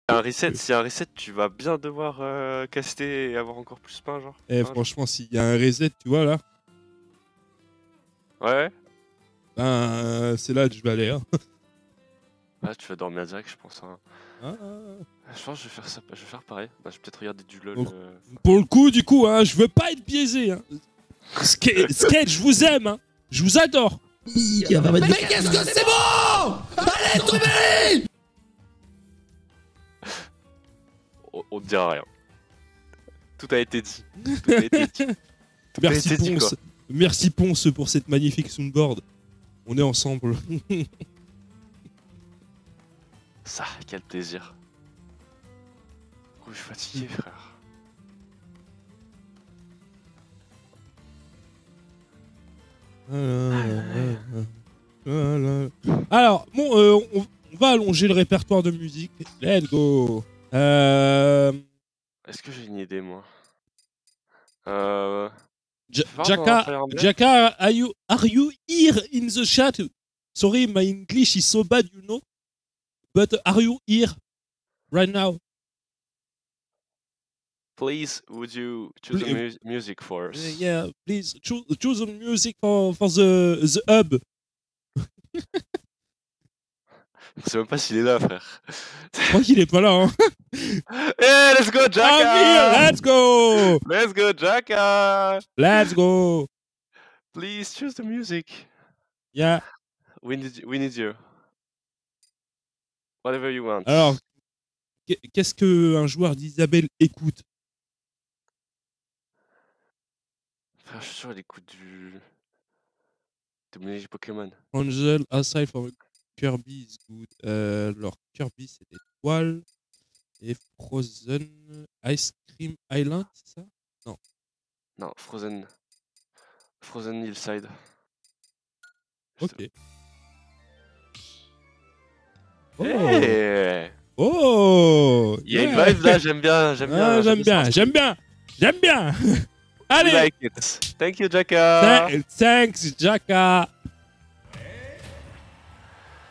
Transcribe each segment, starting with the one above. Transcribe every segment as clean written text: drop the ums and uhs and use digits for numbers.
S'il y a un reset, tu vas bien devoir caster et avoir encore plus pain, genre. Eh, franchement, s'il y a un reset, tu vois, là, Ouais. ben, c'est là que je vais aller. Hein. Ah, tu vas dormir direct, je pense. Hein. Ah. Je pense que je vais faire ça. Je vais faire pareil. Bah, je vais peut-être regarder du LoL. Donc, pour le coup, du coup, hein, je veux pas être biaisé. Hein. Skate, je vous aime. Hein. Je vous adore. Mais qu'est-ce que c'est bon? Allez, tombez! On te dira rien. Tout a été dit. Tout a été dit. Merci Ponce. Merci Ponce pour cette magnifique soundboard. On est ensemble. Ça, quel plaisir. Je suis fatigué, frère. Alors, bon, on va allonger le répertoire de musique. Let's go. Est-ce que j'ai une idée, moi? Jaka, are you here in the chat? Sorry, my English is so bad, you know. But are you here right now? Please, would you choose the music for us? Yeah, please choose the music for the hub. Je sais même pas s'il est là, frère. Je crois qu'il est pas là. Hein. Hey, let's go, Jaka! I'm here, let's go! Let's go, Jaka! Let's go! Please choose the music. Yeah. We need you. Whatever you want. Alors, qu'est-ce qu'un joueur d'Isabelle écoute? Frère, je suis sûr, il écoute de musique Pokémon. Angel, aside from Kirby is good. Alors, Kirby, c'est l'étoile. Et Frozen Ice Cream Island, c'est ça? Non. Non, Frozen Hillside. Ok. Oh! Hey! Oh! Il y a une vibe là, j'aime bien. J'aime bien! Allez! Like it. Thank you, Jaka! Thanks, Jaka!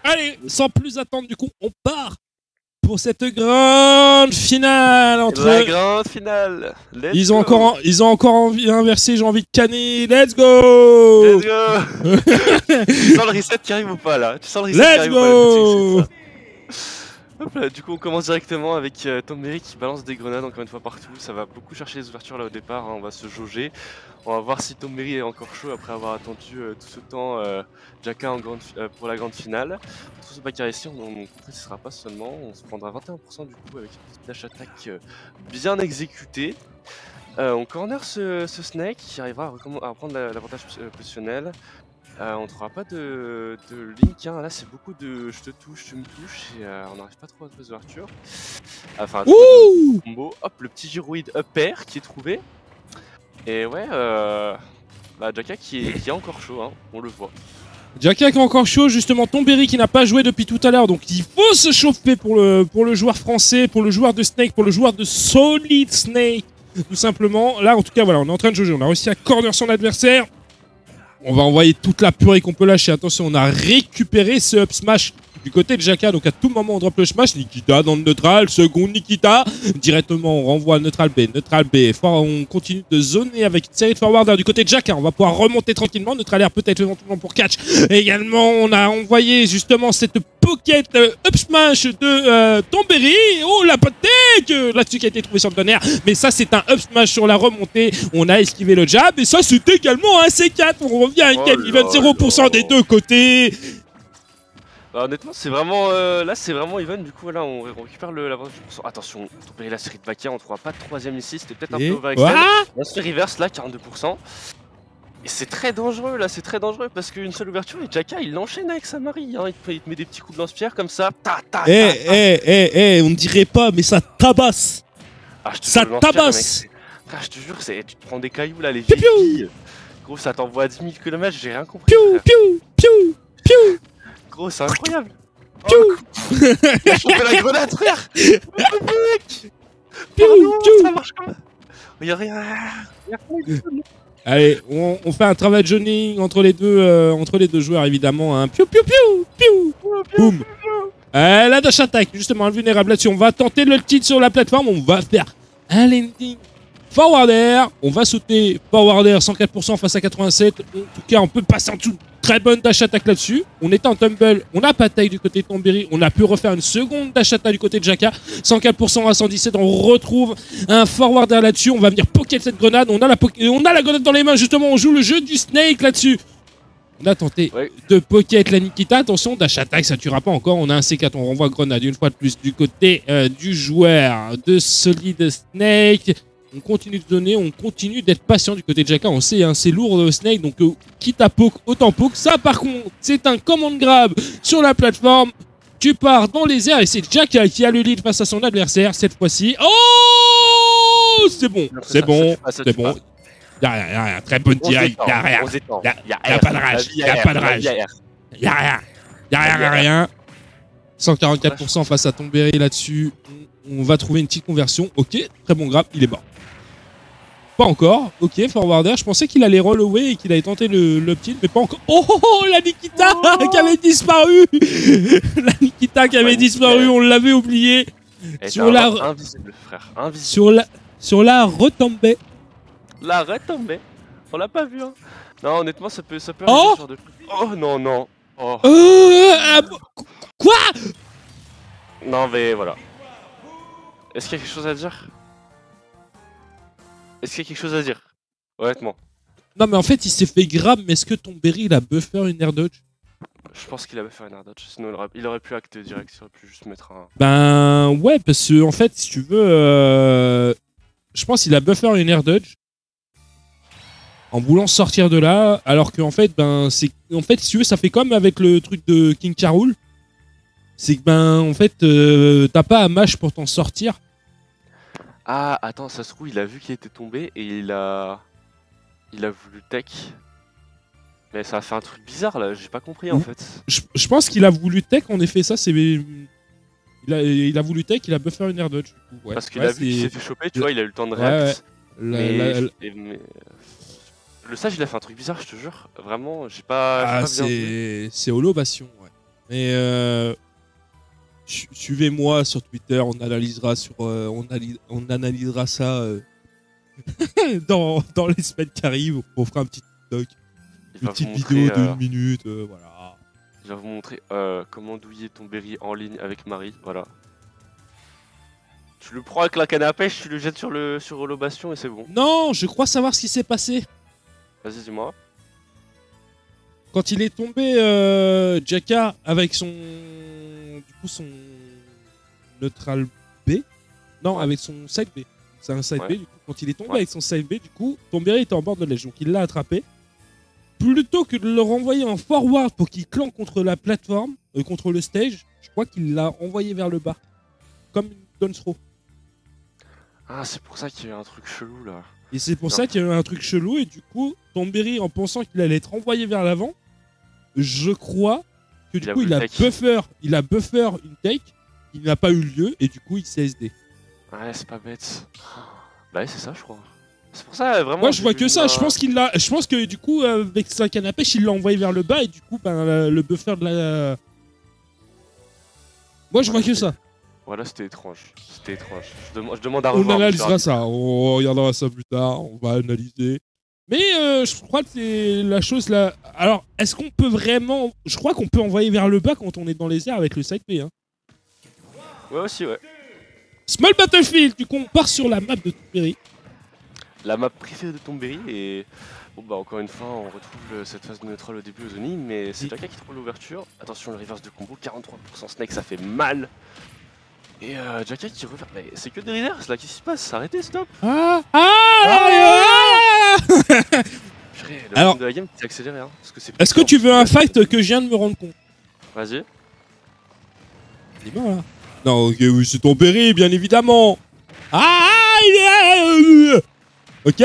Allez, sans plus attendre, du coup, on part pour cette grande finale entre... La grande finale. Ils ont encore inversé, j'ai envie de canner. Let's go! Let's go! Tu sens le reset qui arrive ou pas là? Tu sens le reset qui arrive ou pas? Hop là, du coup on commence directement avec Tomberry qui balance des grenades encore une fois partout. Ça va beaucoup chercher les ouvertures là au départ, hein. On va se jauger. On va voir si Tomberry est encore chaud après avoir attendu tout ce temps Jaka pour la grande finale. Pour ce backer ici, on ne sera pas seulement, on se prendra 21% du coup avec une petite dash attaque bien exécutée. On corner ce Snake qui arrivera à prendre l'avantage positionnel. On ne trouvera pas de link, hein. Là c'est beaucoup de je te touche, tu me touches et on n'arrive pas trop à trouver les ouvertures. Enfin, combo. Hop, le petit gyroïde up air qui est trouvé. Et ouais, bah Jaka qui est encore chaud, hein, on le voit. Jaka qui est encore chaud, justement Tomberry qui n'a pas joué depuis tout à l'heure, donc il faut se chauffer pour le joueur français, pour le joueur de Snake, pour le joueur de Solid Snake, tout simplement. Là en tout cas voilà, on est en train de jauger, on a réussi à corner son adversaire. On va envoyer toute la purée qu'on peut lâcher. Attention, on a récupéré ce up smash du côté de Jaka. Donc à tout moment, on drop le smash. Nikita dans le neutral. Second Nikita. Directement, on renvoie neutral B. Neutral B. On continue de zoner avec une série de forwarders du côté de Jaka. On va pouvoir remonter tranquillement. Neutral air peut-être éventuellement pour catch. Également, on a envoyé justement cette pocket up smash de Tomberry. Oh, la potek là-dessus qui a été trouvé sur le tonnerre. Mais ça, c'est un up smash sur la remontée. On a esquivé le jab. Et ça, c'est également un C4. On revient à une game event 0% des deux côtés. Bah, honnêtement, c'est vraiment là, c'est vraiment even. Du coup, là, on récupère l'avantage. Attention, Tomberry la série de vaca, on trouvera pas de troisième ici. C'était peut-être un peu overextend. On se fait reverse là, 42%. Et c'est très dangereux là, c'est très dangereux parce qu'une seule ouverture et Jaka il l'enchaîne avec sa Marie. Hein. Il te met des petits coups de lance-pierre comme ça. On ne dirait pas, mais ça tabasse. Ah, ça tabasse. Frère, je te jure, tu te prends des cailloux là, les vieilles billes. Gros, ça t'envoie à 10 000 km, j'ai rien compris. Piou. Gros, c'est incroyable. Oh, il a chopé la grenade, frère. Ça marche comme ça. Y'a rien. Allez, on fait un travail de joining entre les deux joueurs évidemment. Hein. Piou. Boum. La dash attack, justement, invulnérable là-dessus. On va tenter le tilt sur la plateforme. On va faire un landing forward air. On va sauter forward air 104% face à 87. En tout cas, on peut passer en dessous. Très bonne dash attack là-dessus. On est en tumble. On a pas taille du côté de Tombéry. On a pu refaire une seconde dash attack du côté de Jaka. 104% à 117. On retrouve un forward air là-dessus. On va venir pocket cette grenade. On a la grenade dans les mains. Justement, on joue le jeu du Snake là-dessus. On a tenté de pocket la Nikita. Attention, dash attack, ça tuera pas encore. On a un C4, on renvoie grenade une fois de plus du côté du joueur de Solid Snake. On continue de donner, on continue d'être patient du côté de Jaka. On sait, hein, c'est lourd Snake, donc quitte à poke, autant poke. Ça, par contre, c'est un command grab sur la plateforme. Tu pars dans les airs et c'est Jaka qui a le lead face à son adversaire cette fois-ci. Oh, c'est bon, c'est bon, c'est bon. Y'a rien, très bonne direct, y'a rien. Y'a pas de rage, y'a pas de rage. Y'a rien. 144% face à Tombéry là-dessus. On va trouver une petite conversion. Ok, très bon grab, il est mort. Pas encore. Ok, forwarder. Je pensais qu'il allait roll away et qu'il allait tenter le petit, mais pas encore. Oh, la Nikita qui avait disparu. La Nikita qui avait disparu, on l'avait oublié. Sur la... Invisible, frère. Invisible. Sur la retombée. La retombée. On l'a pas vu, hein. Non, honnêtement, ça peut oh arriver de... Oh, non. Oh. Quoi? Non, mais voilà. Est-ce qu'il y a quelque chose à dire? Honnêtement. Non, mais en fait, il s'est fait grab, mais est-ce que Tombéry, il a buffer une air dodge? Je pense qu'il a buffer une air dodge, sinon il aurait pu acter direct, il aurait pu juste mettre un... Ben, ouais, parce que, en fait, si tu veux... Je pense qu'il a buffer une air dodge. En voulant sortir de là, alors qu'en fait, ben, c'est... En fait, si tu veux, ça fait comme avec le truc de King Carol. C'est que, ben, en fait, t'as pas à mash pour t'en sortir. Ah, attends, ça se trouve, il a vu qu'il était tombé et il a voulu tech. Mais ça a fait un truc bizarre, là, j'ai pas compris, en fait. Je pense qu'il a voulu tech, en effet, ça, c'est... Il a voulu tech, il a buffer une air dodge. Du coup. Ouais. Parce qu'il a vu qu'il s'est fait choper, tu vois, il a eu le temps de react. Ouais. Mais... Le sage, il a fait un truc bizarre, je te jure. Vraiment, j'ai pas c'est holobation, ouais. Mais suivez-moi sur Twitter, on analysera on analysera ça dans les semaines qui arrivent. On fera un petit doc, une petite vidéo d'1 minute, voilà. Je vais vous montrer comment douiller Tombéry en ligne avec Marie, voilà. Tu le prends avec la canne à pêche, tu le jettes sur holobation et c'est bon. Non, je crois savoir ce qui s'est passé. Vas-y, dis-moi. Quand il est tombé, Jaka, avec son neutral B. Non, avec son side B. C'est un side B, du coup. Quand il est tombé avec son side B, du coup, Tombéry était en bord de neige. Donc il l'a attrapé. Plutôt que de le renvoyer en forward pour qu'il clanque contre la plateforme, contre le stage, je crois qu'il l'a envoyé vers le bas. Comme une down throw. Ah, c'est pour ça qu'il y a eu un truc chelou, là. Et c'est pour ça qu'il y a eu un truc chelou, et du coup, Tombéry, en pensant qu'il allait être renvoyé vers l'avant, je crois que du coup, il a buffer une take, il n'a pas eu lieu, et du coup, il CSD. Ouais, c'est pas bête. Bah ouais, c'est ça, je crois. C'est pour ça, vraiment... Moi, je vois que ça, je pense que du coup, avec sa canne à pêche, il l'a envoyé vers le bas, et du coup, ben, le buffer de la... Moi, je vois que ça. Voilà, c'était étrange. C'était étrange. Je demande à revoir. On analysera ça. On regardera ça plus tard. On va analyser. Mais je crois que c'est la chose là. Alors, est-ce qu'on peut vraiment... Je crois qu'on peut envoyer vers le bas quand on est dans les airs avec le side B. Hein. Ouais, aussi, ouais. Small Battlefield. Du coup, on part sur la map de Tombéry. La map préférée de Tombéry. Et bon, bah, encore une fois, on retrouve cette phase de neutral au début aux Oni. Mais c'est Jaka qui trouve l'ouverture. Attention, le reverse de combo. 43% Snake, ça fait mal. Et Jaka qui revient. Mais c'est que des reverses là, qu'est-ce qui se passe? Arrêtez, stop! Alors, de la game s'est accéléré, hein, est-ce que tu veux un fight que je viens de me rendre compte? Vas-y. Il est mort là. Non, ok, oui, c'est Tombéry, bien évidemment. Ok,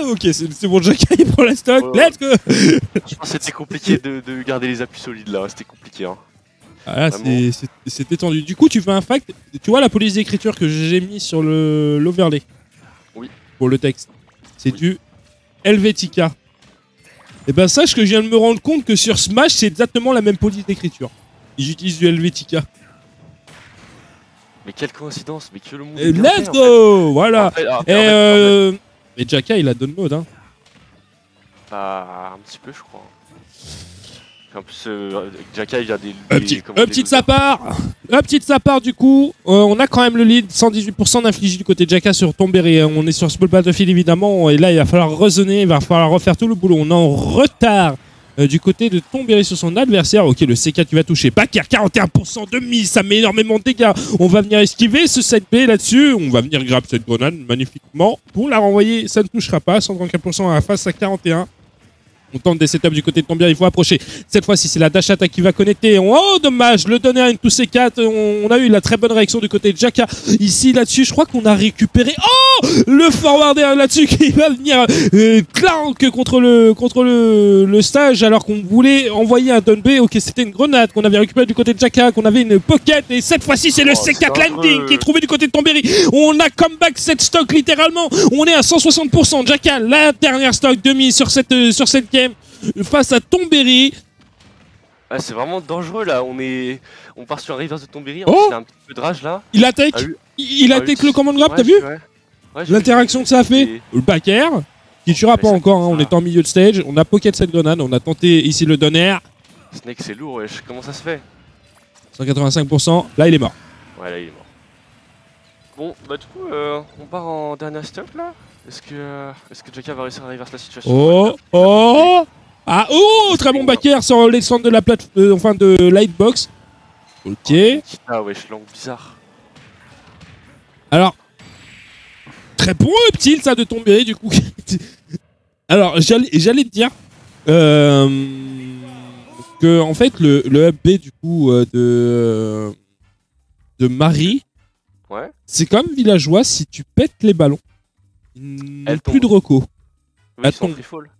ok, c'est bon, Jaka il prend la stock, let's go. Je pense que c'était compliqué de garder les appuis solides là, c'était compliqué. Hein. Ah là, c'était tendu. Du coup, tu veux un fact? Tu vois la police d'écriture que j'ai mis sur l'overlay? Oui. Pour le texte. C'est du Helvetica. Et ben sache que je viens de me rendre compte que sur Smash, c'est exactement la même police d'écriture. J'utilise du Helvetica. Mais quelle coïncidence, mais que le monde est bien fait, Let's go. Voilà. En fait, Et Jaka, il a down mode, hein. bah, un petit peu, je crois. En plus, Jaka, il vient des... Petite sapard du coup, on a quand même le lead, 118% d'infligé du côté de Jaka sur Tomberry. On est sur Small Battlefield évidemment, et là il va falloir raisonner, il va falloir refaire tout le boulot. On est en retard du côté de Tomberry sur son adversaire. Ok, le C4 qui va toucher. Bakker, 41% de mise, ça met énormément de dégâts. On va venir esquiver ce 7B là-dessus. On va venir grab cette grenade magnifiquement pour la renvoyer. Ça ne touchera pas. 134% à la face à 41%. On tente des setups du côté de Tomberry, il faut approcher. Cette fois-ci, c'est la dash attack qui va connecter. Oh, dommage, le donner à une tous ces 4. On a eu la très bonne réaction du côté de Jaka. Ici, là-dessus, je crois qu'on a récupéré. Oh, le forwarder là-dessus qui va venir clank contre le stage alors qu'on voulait envoyer un down B. Ok, c'était une grenade qu'on avait récupérée du côté de Jaka, qu'on avait une pocket. Et cette fois-ci, c'est le C4 landing qui est trouvé du côté de Tomberry. On a comeback cette stock littéralement. On est à 160%. Jaka, la dernière stock de mise sur cette game. Face à Tomberry. Ah, c'est vraiment dangereux là, on part sur un reverse de Tomberry, Oh, il a un petit peu de rage là. Il attaque, il attaque le command grab, t'as vu l'interaction que ça a fait. Le Bakker, qui tuera pas encore, hein, on est en milieu de stage, on a pocket cette grenade, on a tenté ici le donner. Snake c'est lourd, wesh, comment ça se fait? 185%, là il est mort. Ouais, là il est mort. Bon, bah du coup, on part en dernier stop là. Est-ce que Jaka va réussir à reverse la situation? Ah, très bon Bakker sur les centres de la enfin de Lightbox. Ok. Ah wesh, l'angle bizarre. Alors, très bon uptil ça de Tomberry du coup. Alors, j'allais te dire que en fait le up B du coup de Marie, ouais, c'est comme villageois si tu pètes les ballons. Plus de reco. Oui, ils sont en free fall.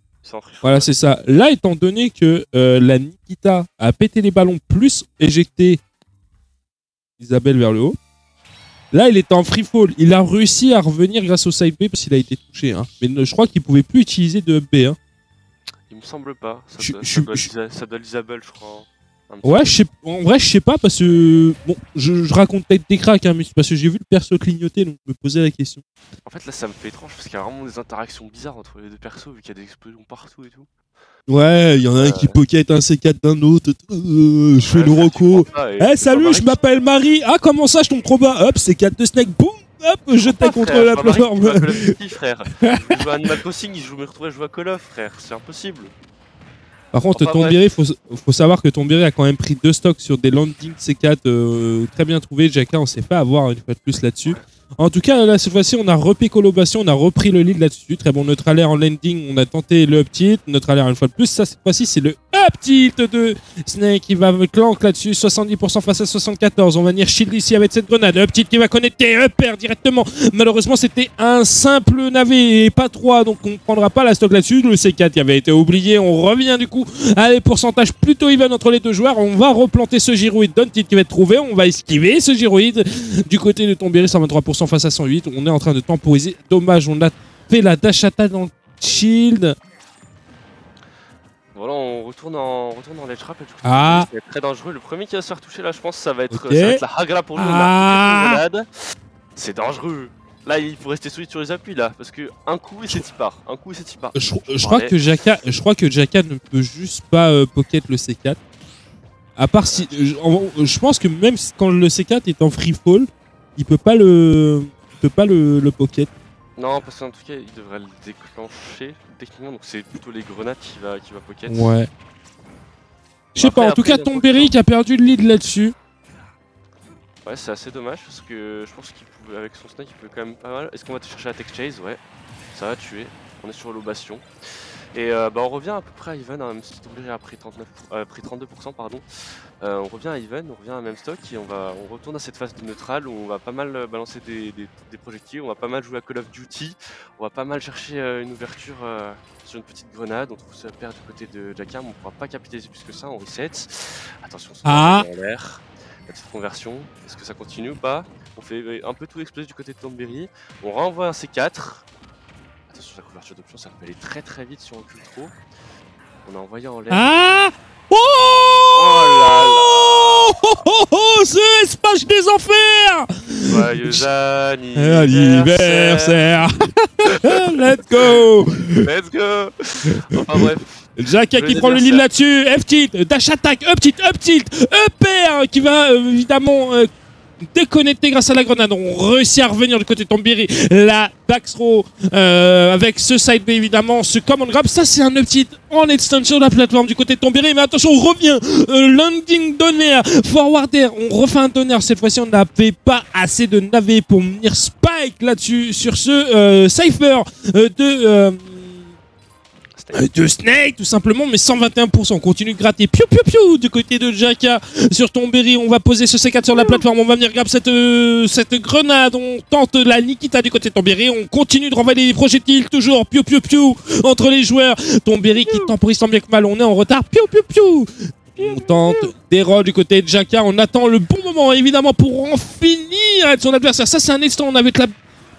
Voilà, c'est ça. Là, étant donné que la Nikita a pété les ballons plus éjecté Isabelle vers le haut, là, il est en free fall. Il a réussi à revenir grâce au side B parce qu'il a été touché. Hein. Mais je crois qu'il pouvait plus utiliser de B. Hein. Il me semble pas. Ça doit l'Isabelle, je crois. Ouais, en vrai, je sais pas parce que bon, je raconte peut-être des cracks, hein, mais c'est parce que j'ai vu le perso clignoter, donc je me posais la question. En fait, là, ça me fait étrange parce qu'il y a vraiment des interactions bizarres entre les deux persos vu qu'il y a des explosions partout et tout. Ouais, il y en a un qui pocket un C4 d'un autre. Je fais le roco. Salut, je m'appelle Marie. Ah, comment ça, je tombe trop bas. Hop, C4 de Snake. Boum. Hop, je t'ai contre la plateforme. Frère. Je joue à Animal Crossing, je me retrouve à jouer à Call of, frère. C'est impossible. Par contre, Tomberry, faut savoir que Tomberry a quand même pris 2 stocks sur des landings C4 très bien trouvés. Jaka, on s'est fait avoir une fois de plus là-dessus. En tout cas, là, cette fois-ci, on a repé Colobation, on a repris le lead là-dessus. Très bon neutral air en landing, on a tenté le up tilt. Neutral air une fois de plus. Ça, cette fois-ci, c'est le up tilt de Snake qui va clank là-dessus. 70% face à 74. On va venir shield ici avec cette grenade. Up tilt qui va connecter upper directement. Malheureusement, c'était un simple navet et pas 3. Donc, on ne prendra pas la stock là-dessus. Le C4 qui avait été oublié. On revient du coup à des pourcentages plutôt even entre les deux joueurs. On va replanter ce gyroïde. Down tilt qui va être trouvé. On va esquiver ce gyroïde du côté de Tomberry. 123% face à 108, on est en train de temporiser. Dommage, on a fait la dash attack dans le shield. Voilà, on retourne en ledge trap. C'est très dangereux. Le premier qui va se faire toucher là, je pense, ça va être la hagra pour lui. C'est dangereux. Là, il faut rester solide sur les appuis là, parce que un coup et c'est y part. Un coup et c'est y part. Je crois que Jaka ne peut juste pas pocket le C4. À part si, je pense que même quand le C4 est en free fall, il peut pas le pocket. Non, parce qu'en tout cas, il devrait le déclencher techniquement, donc c'est plutôt les grenades qui va pocket. Ouais. Je sais pas, en tout cas, Tomberry qui a perdu le lead là-dessus. Ouais, c'est assez dommage parce que je pense qu'il pouvait, avec son snake, il peut quand même pas mal. Est-ce qu'on va te chercher la tech chase? Ouais, ça va tuer. On est sur l'obation. Et on revient à peu près à even, hein, même si Tomberry a pris 32%, pardon. On revient à even, on revient à même stock et on retourne à cette phase de neutral où on va pas mal balancer des projectiles, on va pas mal jouer à Call of Duty, on va pas mal chercher une ouverture sur une petite grenade, on trouve ça perd du côté de Jaka, mais on pourra pas capitaliser plus que ça, on reset. Attention, c'est en l'air. La petite conversion, est-ce que ça continue ou pas? On fait un peu tout exploser du côté de Tomberry, on renvoie un C4. Attention, la couverture d'option, ça peut aller très très vite si on recule trop. On a envoyé en l'air. Oh là là. Ce espace des enfers. Joyeux anniversaire. Anniversaire. Let's go. Let's go. Enfin bref. Jaka qui prend le lead là-dessus, F-tilt, dash attack, up tilt, EP qui va évidemment déconnecter grâce à la grenade. On réussit à revenir du côté de Tombiri. La back throw avec ce side B évidemment, ce command grab, ça c'est un up-tilt en extension de la plateforme du côté de Tombiri. Mais attention, on revient, landing donner, forward air, on refait un donner. Cette fois-ci on n'avait pas assez de navets pour venir spike là-dessus sur ce cypher de Snake tout simplement, mais 121%. On continue de gratter piou piou piou du côté de Jaka sur Tombiri. On va poser ce C4 sur la plateforme, on va venir grab cette grenade, on tente la Nikita du côté de Tombiri, on continue de renvoyer des projectiles toujours piou piou piou entre les joueurs. Tombiri qui temporise tant bien que mal, on est en retard, piou piou piou. On tente des rolls du côté de Jaka, on attend le bon moment évidemment pour en finir avec son adversaire. Ça c'est un instant, on avait la...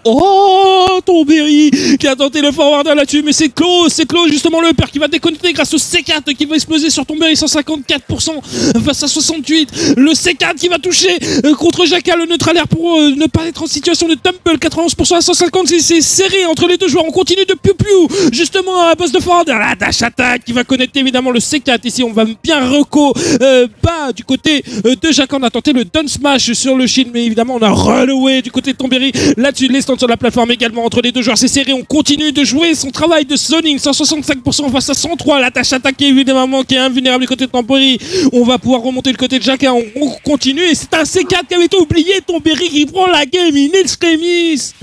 Oh, Tombiri qui a tenté le forwarder là-dessus, mais c'est close justement le père qui va déconnecter grâce au C4 qui va exploser sur Tombiri, 154% face à 68, le C4 qui va toucher contre Jaka, le neutral air pour ne pas être en situation de tumble, 91% à 150, c'est serré entre les deux joueurs, on continue de piou-piou justement à la base de forwarder, la dash attack qui va connecter évidemment le C4, ici on va bien reco bas du côté de Jaka, on a tenté le down smash sur le shield, mais évidemment on a releway du côté de Tombiri, là-dessus les sur la plateforme également entre les deux joueurs, c'est serré, on continue de jouer son travail de zoning, 165% face à 103, la tâche attaquée évidemment qui est invulnérable du côté de Tombiri, on va pouvoir remonter le côté de Jaka, on continue et c'est un C4 qui avait été oublié, Tombiri qui prend la game in extremis.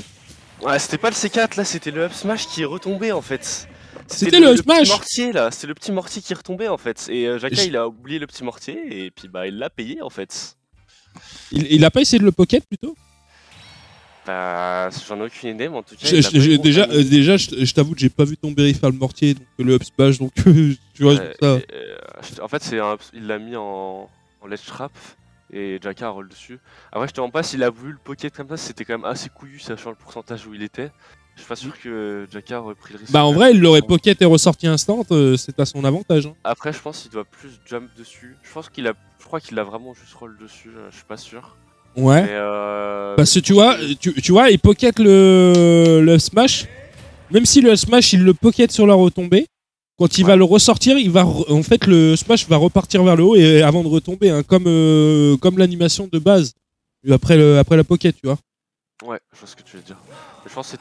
Ouais, c'était pas le C4 là, c'était le up smash qui est retombé en fait. C'était le smash petit mortier là, c'est le petit mortier qui est retombé en fait, et Jaka il a oublié le petit mortier et puis bah il l'a payé en fait. Il a pas essayé de le pocket plutôt? Bah, j'en ai aucune idée, mais en tout cas. Déjà, je t'avoue que j'ai pas vu Tombiri faire le mortier, donc le up smash, donc tu vois ça. En fait, il l'a mis en ledge trap et Jaka roll dessus. Après, je te demande pas s'il a voulu le pocket comme ça, c'était quand même assez couillu, sachant le pourcentage où il était. Je suis pas sûr que Jaka aurait pris le risque. Bah, en vrai, il l'aurait pocket et ressorti instant, c'est à son avantage. Hein. Après, je pense qu'il doit plus jump dessus. Je crois qu'il a vraiment juste roll dessus, je suis pas sûr. Ouais. Mais parce que tu vois, il pocket le smash. Même si le smash il le pocket sur la retombée, quand il va le ressortir, en fait le smash va repartir vers le haut et avant de retomber, hein, comme l'animation de base après la pocket, tu vois. Ouais, je vois ce que tu veux dire.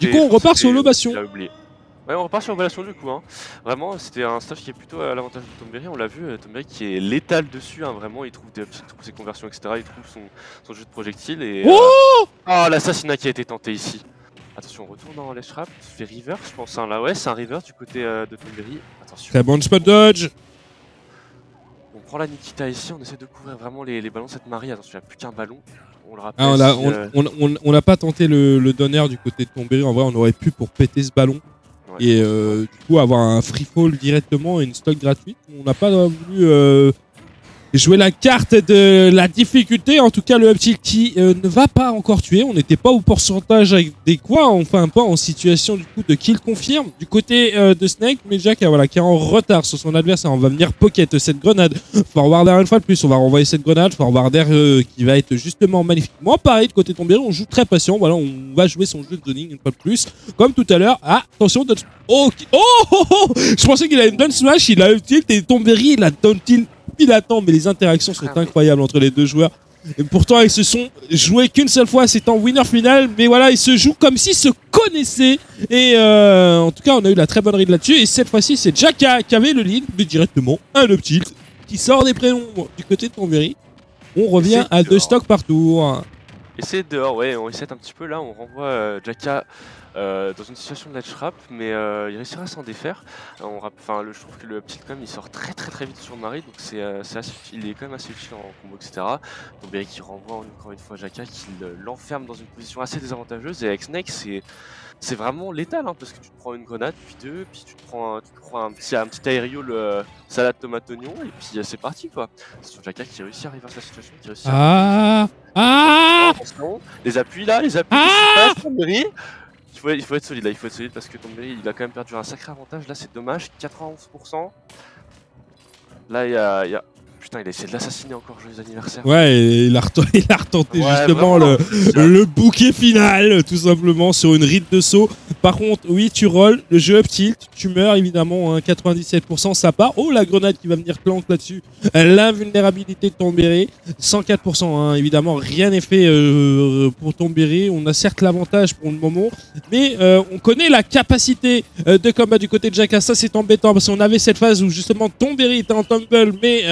Du coup, on repart sur l'ovation. Ouais, on repart sur l'ovation du coup. Hein. Vraiment, c'était un stuff qui est plutôt à l'avantage de Tombiri. On l'a vu, Tombiri qui est létal dessus. Hein, vraiment, il trouve ses conversions, etc. Il trouve son jeu de projectiles. Et, oh, l'assassinat qui a été tenté ici. Attention, on retourne dans les traps. Fait reverse, je pense. Hein, là, ouais, c'est un reverse du côté de Tombiri. Attention. Très bon spot dodge. On prend la Nikita ici. On essaie de couvrir vraiment les ballons de cette Marie. Attention, il n'y a plus qu'un ballon. On le rappelle. On n'a pas tenté le donner du côté de Tombiri. En vrai, on aurait pu pour péter ce ballon. Ouais. Et du coup avoir un free fall directement et une stock gratuite. On n'a pas voulu jouer la carte de la difficulté. En tout cas, le up tilt qui ne va pas encore tuer. On n'était pas au pourcentage adéquat, enfin pas en situation du coup de kill confirme du côté de Snake. Mais Jack voilà, qui est en retard sur son adversaire. On va venir pocket cette grenade. Forwarder une fois de plus. On va renvoyer cette grenade. Forwarder qui va être justement magnifiquement pareil de côté de Tombiri. On joue très patient. Voilà, on va jouer son jeu de zoning une fois de plus. Comme tout à l'heure. Ah, attention. Je pensais qu'il avait une down smash. Il a up tilt et Tombiri il a down tilt. Il attend, mais les interactions sont incroyables entre les deux joueurs. Et pourtant, ils se sont joués qu'une seule fois, c'est en winner final. Mais voilà, ils se jouent comme s'ils se connaissaient. Et en tout cas, on a eu la très bonne read là-dessus. Et cette fois-ci, c'est Jaka qui avait le lead, mais directement un up tilt qui sort des prénoms du côté de Tombiri. On revient à 2 stocks par tour. Et c'est dehors, ouais, on reset un petit peu là, on renvoie Jaka dans une situation de ledge trap, mais il réussira à s'en défaire. Je trouve que le up tilt quand même il sort très vite sur Marie, donc il est quand même assez utile en combo, etc. Tombiri qui renvoie encore une fois Jaka, qui l'enferme dans une position assez désavantageuse, et avec Snake c'est vraiment létal, hein, parce que tu te prends une grenade, puis deux, puis tu te prends un petit aério, le salade tomate oignon, et puis c'est parti quoi. C'est Jaka qui réussit à reverser la situation, qui réussit attention, les appuis là, Tombiri. Il faut être solide là, parce que Tombiri il a quand même perdu un sacré avantage, là c'est dommage, 91%. Là il y a putain, il a essayé de l'assassiner encore, joyeux anniversaire. Ouais, et il a retenté Ouais, justement vraiment, le bouquet final, tout simplement, sur une ride de saut. Par contre, oui, tu rolls, le jeu up tilt, tu meurs évidemment, hein, 97%, ça part. Oh, la grenade qui va venir planque là-dessus. L'invulnérabilité de Tomberry, 104%, hein, évidemment, rien n'est fait pour Tomberry. On a certes l'avantage pour le moment, mais on connaît la capacité de combat du côté de Jaka. Ça, c'est embêtant parce qu'on avait cette phase où justement Tomberry était en tumble, mais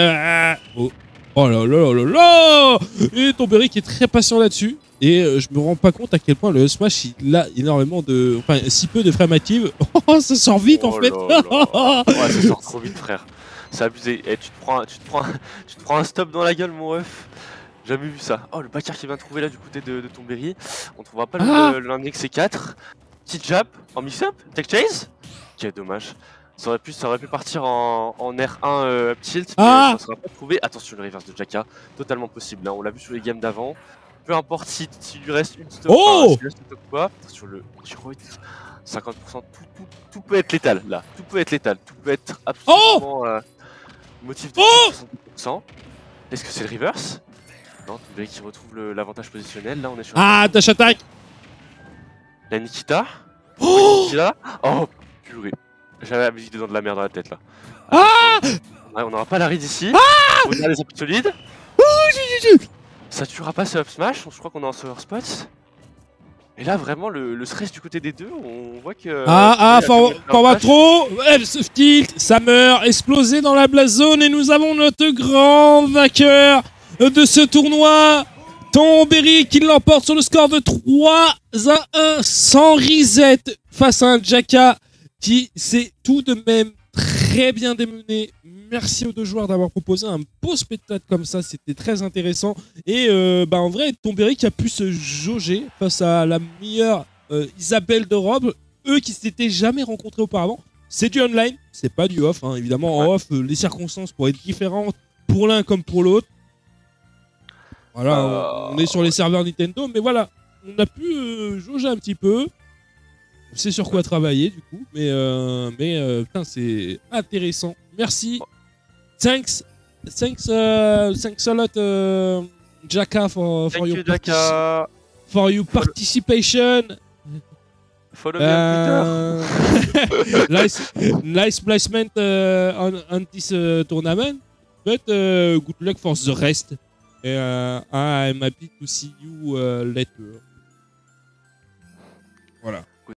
oh là là là là. Et Tomberry qui est très patient là-dessus. Et je me rends pas compte à quel point le Smash il a énormément de. Enfin, si peu de frames actives. Oh, ça sort vite en fait. Là là. Ouais, ça sort trop vite, frère. C'est abusé. Et tu te prends un stop dans la gueule, mon ref. Jamais vu ça. Oh, le backer qui vient de trouver là du côté de Tomberry. On trouvera pas l'index C4. Petit jab en mix-up. Tech chase. Quel dommage. Ça aurait pu partir en R1 up tilt, mais ça sera pas trouvé. Attention, le reverse de Jaka, totalement possible. Hein. On l'a vu sur les games d'avant. Peu importe s'il lui reste une stop, s'il reste une stop ou pas. Sur le 50%, tout peut être létal là. Tout peut être létal. Tout peut être absolument motif de 70%. Est-ce que c'est le reverse? Non, Tomberry qui retrouve l'avantage positionnel. Là, on est sur. Ah, dash attack. La Nikita. Oh, purée. J'avais la musique des dents de la merde dans la tête là. Ouais, on n'aura pas la ride ici. On a les appuis solides. Ça tuera pas ce up smash, je crois qu'on est en server spot. Et là vraiment le stress du côté des deux, on voit que. Forward throw, tilt, ça meurt, explosé dans la blast zone et nous avons notre grand vainqueur de ce tournoi. Tomberry qui l'emporte sur le score de 3-1 sans reset face à un Jaka qui s'est tout de même très bien démené. Merci aux deux joueurs d'avoir proposé un beau spectacle comme ça, c'était très intéressant. Et en vrai, Tomberry qui a pu se jauger face à la meilleure Isabelle d'Europe, eux qui s'étaient jamais rencontrés auparavant. C'est du online, c'est pas du off, hein. Évidemment en off, les circonstances pourraient être différentes pour l'un comme pour l'autre. Voilà, on est sur les serveurs Nintendo, mais voilà, on a pu jauger un petit peu. On sait sur quoi travailler du coup, mais putain, c'est intéressant. Merci. Thanks a lot, Jaka, for your participation. Follow me on Twitter. nice placement on this tournament, but good luck for the rest. I'm happy to see you later. Voilà.